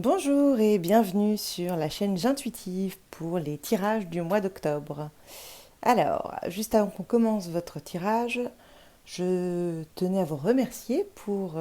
Bonjour et bienvenue sur la chaîne J'intuitive pour les tirages du mois d'octobre. Alors, juste avant qu'on commence votre tirage, je tenais à vous remercier pour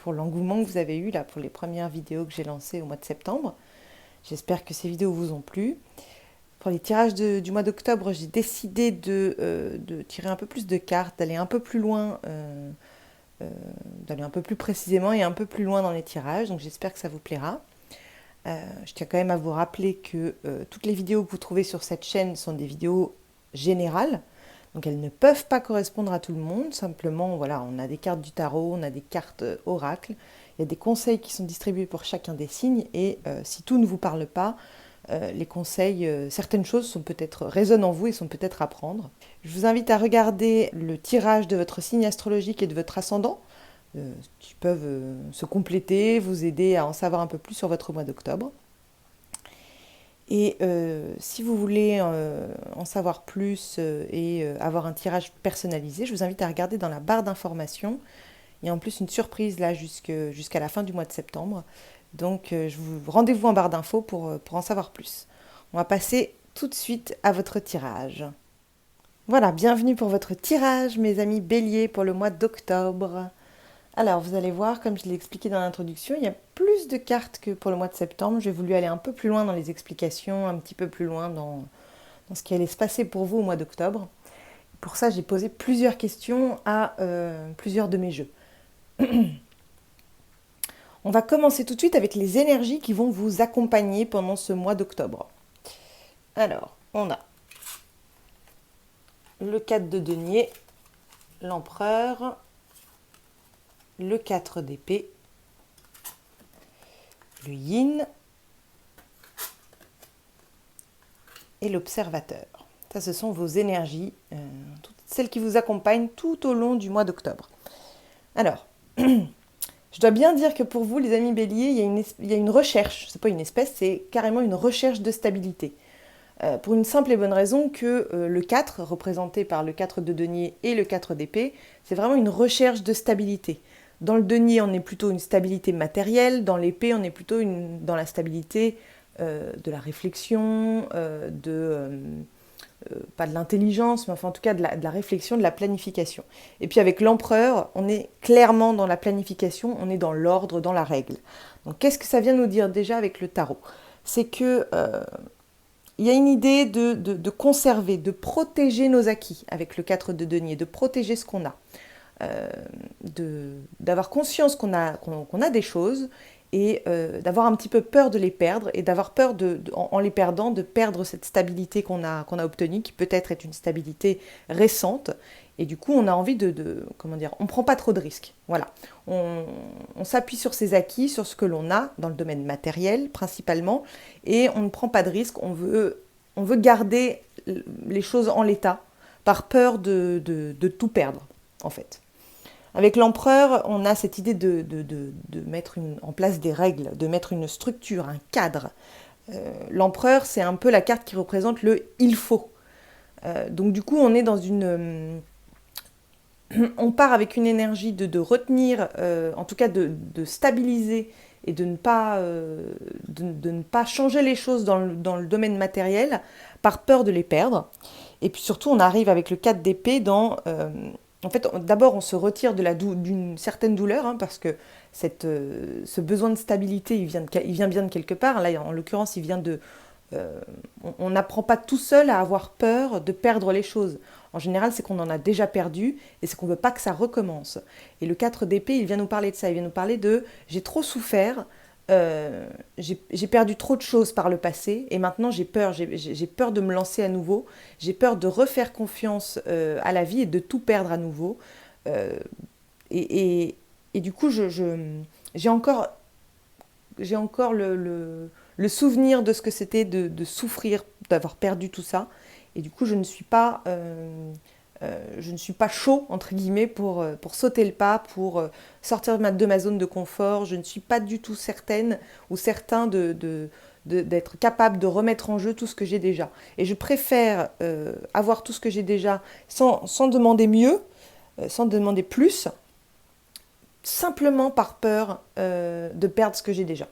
l'engouement que vous avez eu là pour les premières vidéos que j'ai lancées au mois de septembre. J'espère que ces vidéos vous ont plu. Pour les tirages du mois d'octobre, j'ai décidé de tirer un peu plus de cartes, d'aller un peu plus précisément et un peu plus loin dans les tirages, donc j'espère que ça vous plaira. Je tiens quand même à vous rappeler que toutes les vidéos que vous trouvez sur cette chaîne sont des vidéos générales, donc elles ne peuvent pas correspondre à tout le monde. Simplement, voilà, on a des cartes du tarot, on a des cartes oracles, il y a des conseils qui sont distribués pour chacun des signes, et si tout ne vous parle pas, les conseils, certaines choses résonnent en vous et sont peut-être à prendre. Je vous invite à regarder le tirage de votre signe astrologique et de votre ascendant, qui peuvent se compléter, vous aider à en savoir un peu plus sur votre mois d'octobre. Et si vous voulez en savoir plus et avoir un tirage personnalisé, je vous invite à regarder dans la barre d'informations. Il y a en plus une surprise là jusqu'à la fin du mois de septembre. Donc rendez-vous en barre d'infos pour en savoir plus. On va passer tout de suite à votre tirage. Voilà, bienvenue pour votre tirage, mes amis béliers, pour le mois d'octobre. Alors, vous allez voir, comme je l'ai expliqué dans l'introduction, il y a plus de cartes que pour le mois de septembre. J'ai voulu aller un peu plus loin dans les explications, un petit peu plus loin dans ce qui allait se passer pour vous au mois d'octobre. Pour ça, j'ai posé plusieurs questions à plusieurs de mes jeux. On va commencer tout de suite avec les énergies qui vont vous accompagner pendant ce mois d'octobre. Alors, on a le 4 de denier, l'empereur, le 4 d'épée, le yin et l'observateur. Ça, ce sont vos énergies, toutes celles qui vous accompagnent tout au long du mois d'octobre. Alors, je dois bien dire que pour vous, les amis béliers, il y a une recherche, c'est pas une espèce, c'est carrément une recherche de stabilité. Pour une simple et bonne raison que le 4, représenté par le 4 de denier et le 4 d'épée, c'est vraiment une recherche de stabilité. Dans le denier, on est plutôt une stabilité matérielle, dans l'épée, on est plutôt dans la stabilité de la réflexion, pas de l'intelligence, mais enfin en tout cas de la réflexion, de la planification. Et puis avec l'empereur, on est clairement dans la planification, on est dans l'ordre, dans la règle. Donc qu'est-ce que ça vient nous dire déjà avec le tarot? C'est que il y a une idée de conserver, de protéger nos acquis avec le 4 de denier, de protéger ce qu'on a. D'avoir conscience qu'on a des choses et d'avoir un petit peu peur de les perdre et d'avoir peur en les perdant de perdre cette stabilité qu'on a obtenue, qui peut-être est une stabilité récente. Et du coup, on a envie comment dire, on ne prend pas trop de risques. Voilà. On s'appuie sur ses acquis, sur ce que l'on a, dans le domaine matériel principalement, et on ne prend pas de risques. On veut garder les choses en l'état, par peur de tout perdre, en fait. Avec l'empereur, on a cette idée de mettre en place des règles, de mettre une structure, un cadre. L'empereur, c'est un peu la carte qui représente le il faut. Donc du coup, on est dans on part avec une énergie de retenir, en tout cas de stabiliser et de ne pas changer les choses dans le domaine matériel par peur de les perdre. Et puis surtout, on arrive avec le 4 d'épée en fait, d'abord, on se retire d'une certaine douleur, hein, parce que ce besoin de stabilité, il vient bien de quelque part. Là, en l'occurrence, il vient de... on n'apprend pas tout seul à avoir peur de perdre les choses. En général, c'est qu'on en a déjà perdu et c'est qu'on ne veut pas que ça recommence. Et le 4 d'épée, il vient nous parler de ça. Il vient nous parler de « j'ai trop souffert, j'ai perdu trop de choses par le passé et maintenant j'ai peur de me lancer à nouveau, j'ai peur de refaire confiance à la vie et de tout perdre à nouveau. Euh, et du coup, j'ai encore le souvenir de ce que c'était de souffrir, d'avoir perdu tout ça. Et du coup, je ne suis pas chaud, entre guillemets, pour sauter le pas, pour sortir de ma zone de confort. Je ne suis pas du tout certaine ou certain d'être capable de remettre en jeu tout ce que j'ai déjà. Et je préfère avoir tout ce que j'ai déjà sans demander mieux, sans demander plus, simplement par peur de perdre ce que j'ai déjà.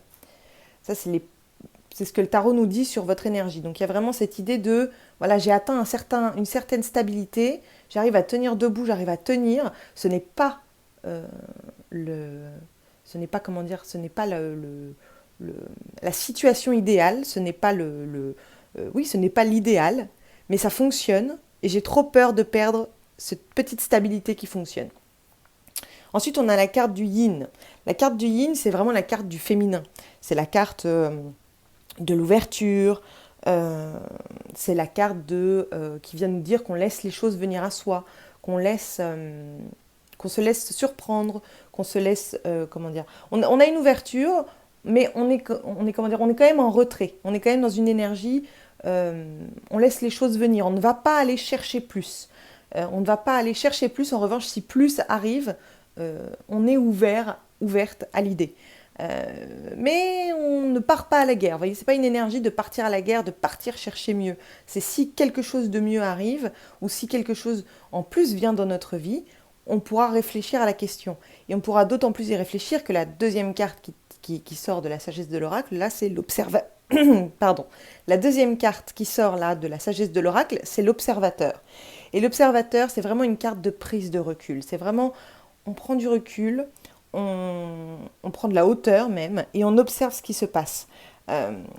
Ça, c'est ce que le tarot nous dit sur votre énergie. Donc il y a vraiment cette idée de, voilà, j'ai atteint une certaine stabilité, j'arrive à tenir debout, j'arrive à tenir. Ce n'est pas euh, le, ce n'est pas comment dire, ce n'est pas le- la situation idéale, ce n'est pas oui, ce n'est pas l'idéal, mais ça fonctionne et j'ai trop peur de perdre cette petite stabilité qui fonctionne. Ensuite, on a la carte du yin. La carte du yin, c'est vraiment la carte du féminin. C'est la carte de l'ouverture, euh, c'est la carte qui vient nous dire qu'on laisse les choses venir à soi, qu'on se laisse surprendre, qu'on se laisse, comment dire, on a une ouverture, mais comment dire, on est quand même en retrait, on est quand même dans une énergie, on laisse les choses venir, on ne va pas aller chercher plus. On ne va pas aller chercher plus, en revanche, si plus arrive, on est ouverte à l'idée. Mais on ne part pas à la guerre. Vous voyez, c'est pas une énergie de partir à la guerre, de partir chercher mieux. C'est si quelque chose de mieux arrive ou si quelque chose en plus vient dans notre vie, on pourra réfléchir à la question. Et on pourra d'autant plus y réfléchir que la deuxième carte qui sort de la sagesse de l'oracle, là, c'est l'observateur. Pardon. La deuxième carte qui sort là de la sagesse de l'oracle, c'est l'observateur. Et l'observateur, c'est vraiment une carte de prise de recul. C'est vraiment, on prend du recul, on prend de la hauteur même, et on observe ce qui se passe.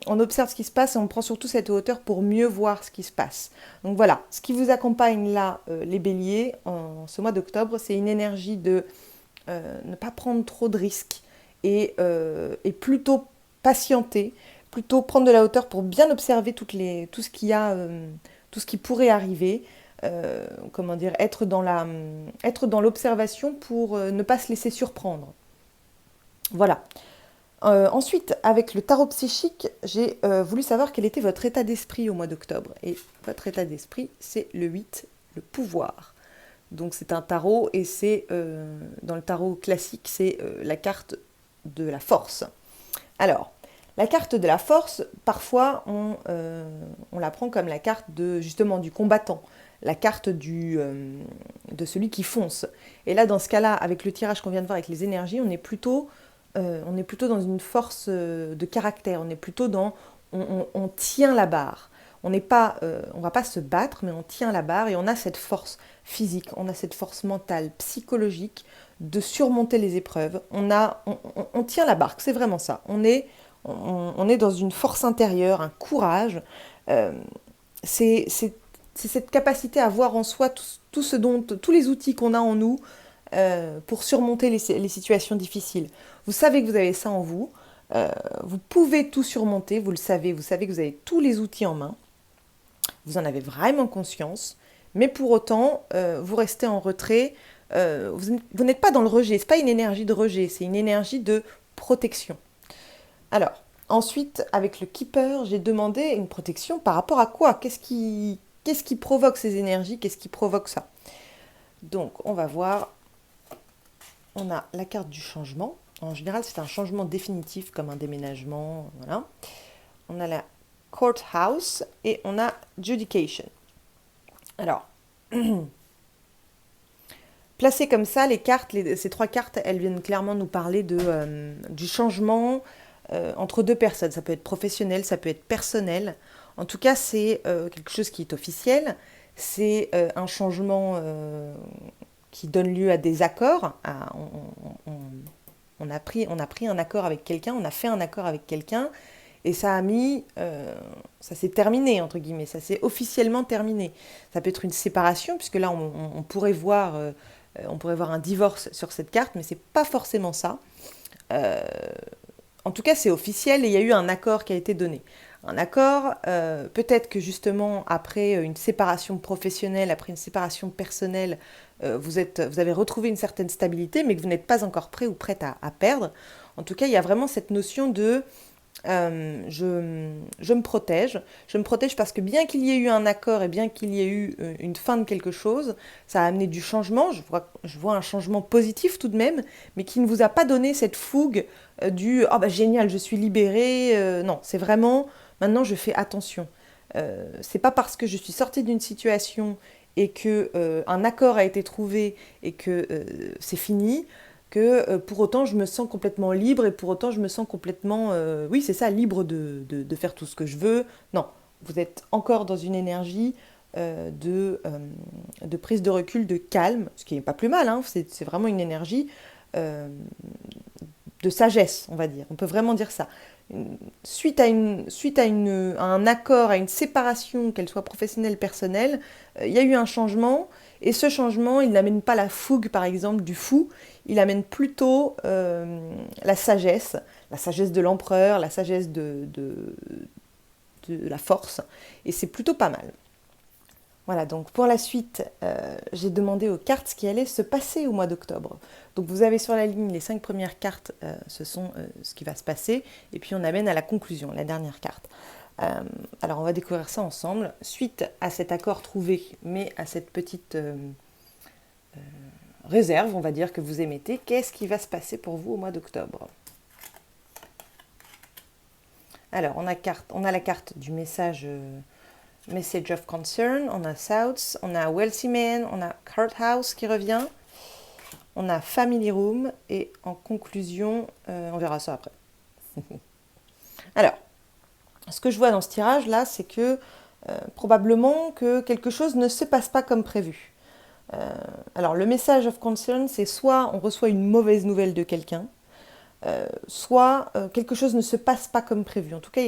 On observe ce qui se passe et on prend surtout cette hauteur pour mieux voir ce qui se passe. Donc voilà, ce qui vous accompagne là, les béliers, en ce mois d'octobre, c'est une énergie de ne pas prendre trop de risques et plutôt patienter, plutôt prendre de la hauteur pour bien observer tout ce qu'il y a, tout ce qui pourrait arriver. Comment dire, être dans l'observation pour ne pas se laisser surprendre. Voilà. Ensuite, avec le tarot psychique, j'ai voulu savoir quel était votre état d'esprit au mois d'octobre. Et votre état d'esprit, c'est le 8, le pouvoir. Donc c'est un tarot et c'est, dans le tarot classique, c'est la carte de la force. Alors, la carte de la force, parfois, on la prend comme la carte justement du combattant, la carte de celui qui fonce. Et là, dans ce cas-là, avec le tirage qu'on vient de voir avec les énergies, on est plutôt dans une force de caractère, on est plutôt dans on tient la barre. On va pas se battre, mais on tient la barre et on a cette force physique, on a cette force mentale, psychologique de surmonter les épreuves. On tient la barque, c'est vraiment ça. On est dans une force intérieure, un courage. Euh, c'est cette capacité à voir en soi tous les outils qu'on a en nous pour surmonter les situations difficiles. Vous savez que vous avez ça en vous. Vous pouvez tout surmonter, vous savez que vous avez tous les outils en main. Vous en avez vraiment conscience, mais pour autant, vous restez en retrait. Vous n'êtes pas dans le rejet, ce n'est pas une énergie de rejet, c'est une énergie de protection. Alors, ensuite, avec le Keeper, j'ai demandé une protection par rapport à quoi? Qu'est-ce qui provoque ces énergies? Qu'est-ce qui provoque ça? Donc, on va voir. On a la carte du changement. En général, c'est un changement définitif, comme un déménagement. Voilà. On a la courthouse et on a judication. Alors, placées comme ça, ces trois cartes, elles viennent clairement nous parler du changement entre deux personnes. Ça peut être professionnel, ça peut être personnel. En tout cas, c'est quelque chose qui est officiel. C'est un changement qui donne lieu à des accords. On a pris un accord avec quelqu'un, on a fait un accord avec quelqu'un, et ça s'est terminé, entre guillemets, ça s'est officiellement terminé. Ça peut être une séparation, puisque là, on pourrait voir un divorce sur cette carte, mais c'est pas forcément ça. Euh, En tout cas, c'est officiel et il y a eu un accord qui a été donné. Un accord, peut-être que justement, après une séparation professionnelle, après une séparation personnelle, vous avez retrouvé une certaine stabilité, mais que vous n'êtes pas encore prêt ou prête à perdre. En tout cas, il y a vraiment cette notion de je me protège. Je me protège parce que bien qu'il y ait eu un accord et bien qu'il y ait eu une fin de quelque chose, ça a amené du changement. Je vois un changement positif tout de même, mais qui ne vous a pas donné cette fougue du oh bah génial, je suis libérée. Non, c'est vraiment maintenant je fais attention. C'est pas parce que je suis sortie d'une situation et que un accord a été trouvé et que c'est fini que pour autant je me sens complètement libre et pour autant je me sens complètement, oui c'est ça, libre de faire tout ce que je veux. Non, vous êtes encore dans une énergie de prise de recul, de calme, ce qui n'est pas plus mal, hein, c'est vraiment une énergie euh, de sagesse, on va dire. On peut vraiment dire ça. Suite à un accord, à une séparation, qu'elle soit professionnelle, personnelle, il y a eu un changement, et ce changement, il n'amène pas la fougue, par exemple, du fou, il amène plutôt la sagesse de l'empereur, la sagesse de la force, et c'est plutôt pas mal. Voilà, donc pour la suite, j'ai demandé aux cartes ce qui allait se passer au mois d'octobre. Donc vous avez sur la ligne les 5 premières cartes, ce sont ce qui va se passer, et puis on amène à la conclusion, la dernière carte. Alors on va découvrir ça ensemble. Suite à cet accord trouvé, mais à cette petite réserve, on va dire, que vous émettez, qu'est-ce qui va se passer pour vous au mois d'octobre? Alors on a la carte du message... Message of Concern, on a South, on a Wealthy Man, on a Courthouse qui revient, on a Family Room et en conclusion, on verra ça après. Alors, ce que je vois dans ce tirage là, c'est que probablement que quelque chose ne se passe pas comme prévu. Alors, le Message of Concern, c'est soit on reçoit une mauvaise nouvelle de quelqu'un, soit quelque chose ne se passe pas comme prévu. En tout cas,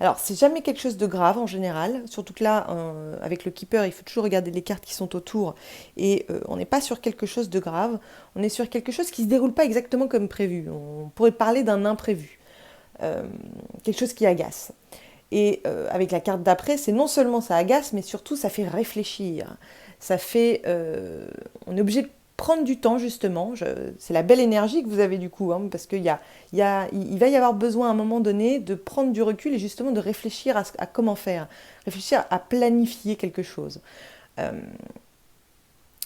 alors c'est jamais quelque chose de grave en général, surtout que là, avec le keeper, il faut toujours regarder les cartes qui sont autour, et on n'est pas sur quelque chose de grave, on est sur quelque chose qui ne se déroule pas exactement comme prévu. On pourrait parler d'un imprévu, quelque chose qui agace. Et avec la carte d'après, c'est non seulement ça agace, mais surtout ça fait réfléchir. Ça fait... on est obligé de prendre du temps, justement. C'est la belle énergie que vous avez du coup, hein, parce qu'il il va y avoir besoin à un moment donné de prendre du recul et justement de réfléchir à comment faire. Réfléchir à planifier quelque chose. Euh,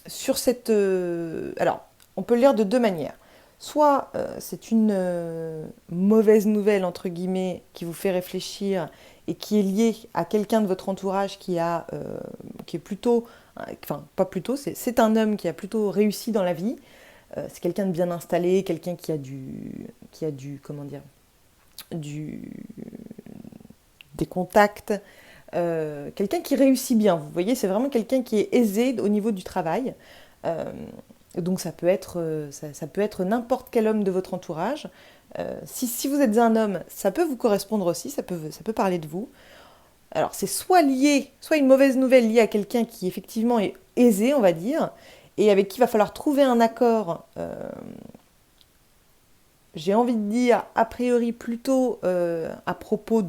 sur cette... alors, on peut le lire de deux manières. Soit c'est une mauvaise nouvelle, entre guillemets, qui vous fait réfléchir et qui est liée à quelqu'un de votre entourage qui est plutôt, enfin pas plutôt, c'est un homme qui a plutôt réussi dans la vie. C'est quelqu'un de bien installé, quelqu'un qui a du, comment dire, du, des contacts, quelqu'un qui réussit bien. Vous voyez, c'est vraiment quelqu'un qui est aisé au niveau du travail. Euh, donc ça peut être n'importe quel homme de votre entourage. Si vous êtes un homme, ça peut vous correspondre aussi, ça peut parler de vous. Alors c'est soit une mauvaise nouvelle liée à quelqu'un qui effectivement est aisé, on va dire, et avec qui il va falloir trouver un accord, j'ai envie de dire, a priori plutôt à propos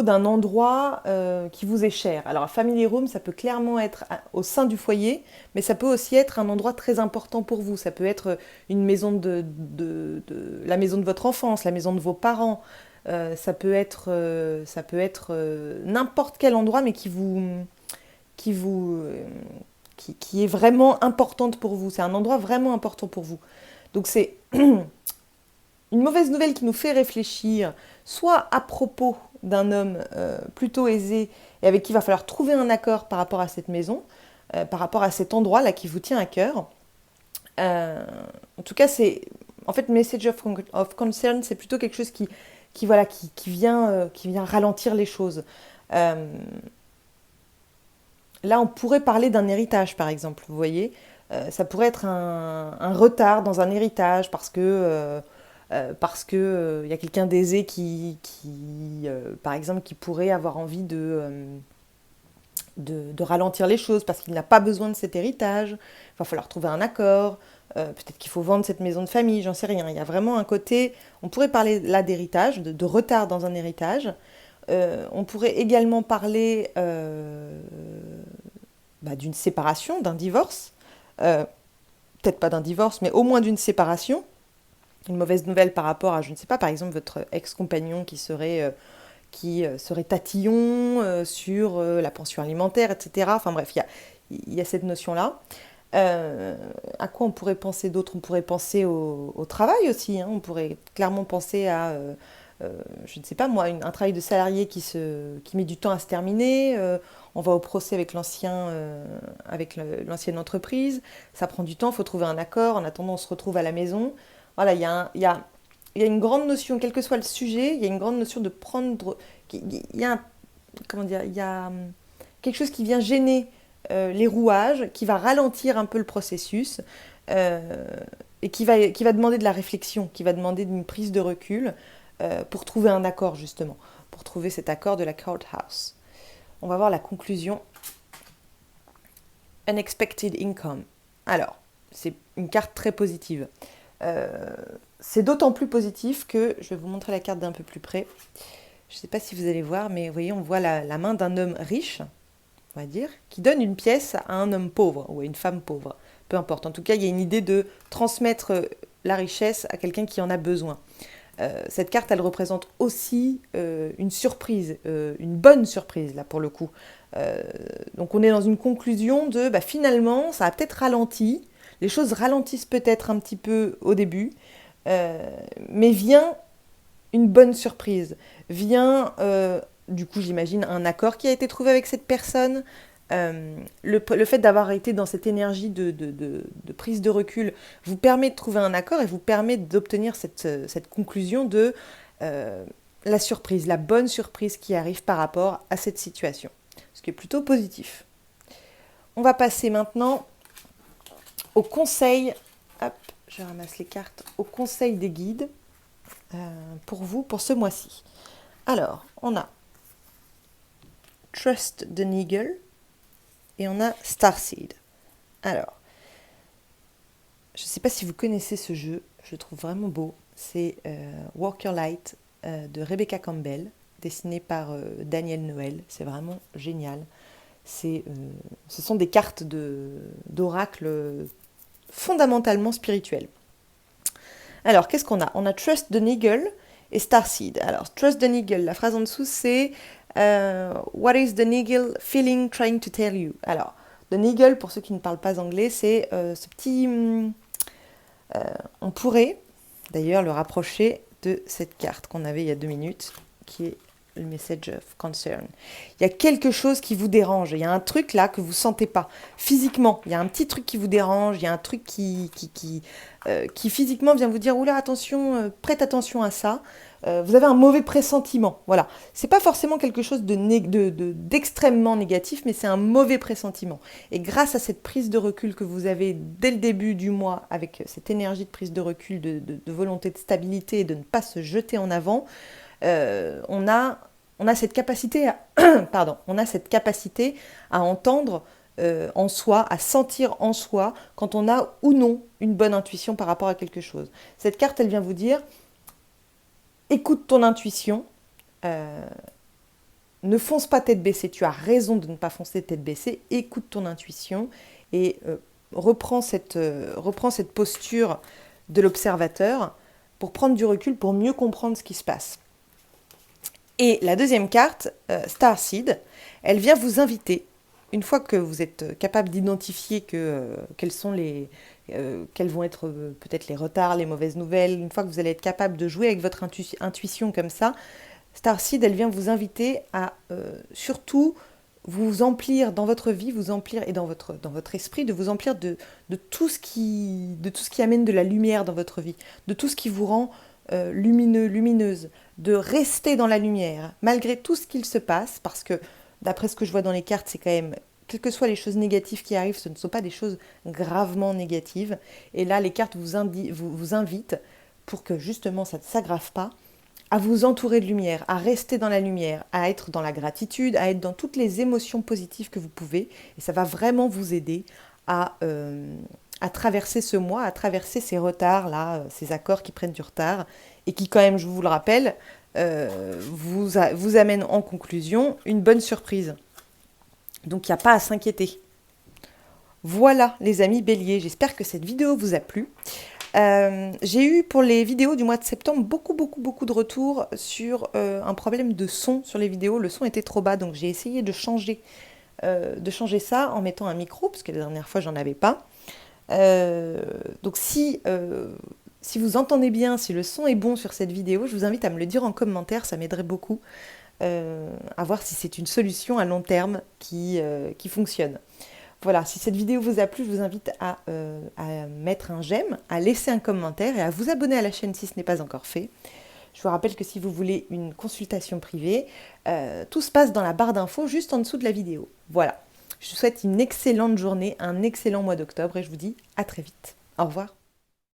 d'un endroit qui vous est cher. Alors, un family room, ça peut clairement être au sein du foyer, mais ça peut aussi être un endroit très important pour vous. Ça peut être une maison la maison de votre enfance, la maison de vos parents. Ça peut être n'importe quel endroit, mais qui vous, qui est vraiment importante pour vous. C'est un endroit vraiment important pour vous. Donc, c'est une mauvaise nouvelle qui nous fait réfléchir, soit à propos d'un homme plutôt aisé et avec qui il va falloir trouver un accord par rapport à cette maison, par rapport à cet endroit-là qui vous tient à cœur. Euh, En tout cas, en fait, message of concern, c'est plutôt quelque chose qui vient ralentir les choses. Euh, Là, on pourrait parler d'un héritage, par exemple, vous voyez. Ça pourrait être un retard dans un héritage parce que y a quelqu'un d'aisé par exemple, qui pourrait avoir envie de ralentir les choses parce qu'il n'a pas besoin de cet héritage. Il va falloir trouver un accord. Peut-être qu'il faut vendre cette maison de famille, j'en sais rien. Il y a vraiment un côté, on pourrait parler là d'héritage, de retard dans un héritage. On pourrait également parler d'une séparation, d'un divorce. Euh, Peut-être pas d'un divorce, mais au moins d'une séparation. Une mauvaise nouvelle par rapport à, je ne sais pas, par exemple, votre ex-compagnon qui serait tatillon sur la pension alimentaire, etc. Enfin bref, il y a cette notion-là. À quoi on pourrait penser d'autre? On pourrait penser au travail aussi, hein. On pourrait clairement penser je ne sais pas moi, un travail de salarié qui met du temps à se terminer, on va au procès avec l'ancienne entreprise, ça prend du temps, il faut trouver un accord, en attendant on se retrouve à la maison. Voilà, il y a une grande notion, quel que soit le sujet, il y a une grande notion de prendre, il y a, comment dire, il y a quelque chose qui vient gêner les rouages, qui va ralentir un peu le processus euh, et qui va demander de la réflexion, qui va demander une prise de recul pour trouver un accord justement, pour trouver cet accord de la courthouse. On va voir la conclusion. Unexpected income. Alors, c'est une carte très positive. Euh, c'est d'autant plus positif que, je vais vous montrer la carte d'un peu plus près. Je ne sais pas si vous allez voir, mais vous voyez, on voit la main d'un homme riche, on va dire, qui donne une pièce à un homme pauvre ou à une femme pauvre. Peu importe. En tout cas, il y a une idée de transmettre la richesse à quelqu'un qui en a besoin. Cette carte, elle représente aussi une surprise, une bonne surprise, là, pour le coup. Euh, donc, on est dans une conclusion de, bah, finalement, ça a peut-être ralenti. Les choses ralentissent peut-être un petit peu au début, euh, mais vient une bonne surprise. Vient, du coup, j'imagine, un accord qui a été trouvé avec cette personne. Le fait d'avoir été dans cette énergie de prise de recul vous permet de trouver un accord et vous permet d'obtenir cette conclusion de euh, la surprise, la bonne surprise qui arrive par rapport à cette situation. Ce qui est plutôt positif. On va passer maintenant au conseil. Hop, je ramasse les cartes. Au conseil des guides pour vous, pour ce mois-ci. Alors, on a Trust the Nigel et on a Starseed. Alors, je ne sais pas si vous connaissez ce jeu, je le trouve vraiment beau. C'est Walk Your Light de Rebecca Campbell, dessiné par Daniel Noël. C'est vraiment génial. Ce sont des cartes d'oracle fondamentalement spirituelles. Alors, qu'est-ce qu'on a? On a Trust the Nigel et Starseed. Alors, Trust the Nigel, la phrase en dessous, c'est What is the Nigel feeling trying to tell you? Alors, the Nigel, pour ceux qui ne parlent pas anglais, c'est ce petit... on pourrait d'ailleurs le rapprocher de cette carte qu'on avait il y a 2 minutes, qui est le message of concern. Il y a quelque chose qui vous dérange, il y a un truc là que vous ne sentez pas. Physiquement, il y a un petit truc qui vous dérange, il y a un truc qui physiquement vient vous dire, oula, attention, prête attention à ça. Vous avez un mauvais pressentiment. Voilà. C'est pas forcément quelque chose d'extrêmement négatif, mais c'est un mauvais pressentiment. Et grâce à cette prise de recul que vous avez dès le début du mois, avec cette énergie de prise de recul, de volonté de stabilité et de ne pas se jeter en avant, on a cette capacité à, pardon, on a cette capacité à entendre en soi, à sentir en soi quand on a ou non une bonne intuition par rapport à quelque chose. Cette carte, elle vient vous dire, écoute ton intuition, ne fonce pas tête baissée, tu as raison de ne pas foncer tête baissée, écoute ton intuition et reprends cette posture de l'observateur pour prendre du recul, pour mieux comprendre ce qui se passe. Et la deuxième carte, Starseed, elle vient vous inviter, une fois que vous êtes capable d'identifier quels vont être peut-être les retards, les mauvaises nouvelles, une fois que vous allez être capable de jouer avec votre intuition comme ça, Starseed, elle vient vous inviter à surtout vous emplir dans votre vie, vous emplir et dans votre esprit, de vous emplir de tout ce qui amène de la lumière dans votre vie, de tout ce qui vous rend lumineux, lumineuse, de rester dans la lumière, malgré tout ce qu'il se passe, parce que d'après ce que je vois dans les cartes, c'est quand même, quelles que soient les choses négatives qui arrivent, ce ne sont pas des choses gravement négatives. Et là, les cartes vous invitent, pour que justement ça ne s'aggrave pas, à vous entourer de lumière, à rester dans la lumière, à être dans la gratitude, à être dans toutes les émotions positives que vous pouvez. Et ça va vraiment vous aider à traverser ce mois, à traverser ces retards, là, ces accords qui prennent du retard et qui, quand même, je vous le rappelle, vous amènent en conclusion une bonne surprise. Donc, il n'y a pas à s'inquiéter. Voilà, les amis béliers, j'espère que cette vidéo vous a plu. J'ai eu pour les vidéos du mois de septembre beaucoup de retours sur un problème de son sur les vidéos. Le son était trop bas, donc j'ai essayé de changer ça en mettant un micro, parce que la dernière fois j'en avais pas. Donc si Si vous entendez bien, si le son est bon sur cette vidéo, je vous invite à me le dire en commentaire, ça m'aiderait beaucoup à voir si c'est une solution à long terme qui fonctionne. Voilà, si cette vidéo vous a plu, je vous invite à mettre un j'aime, à laisser un commentaire et à vous abonner à la chaîne si ce n'est pas encore fait. Je vous rappelle que si vous voulez une consultation privée, tout se passe dans la barre d'infos juste en dessous de la vidéo. Voilà, je vous souhaite une excellente journée, un excellent mois d'octobre et je vous dis à très vite. Au revoir.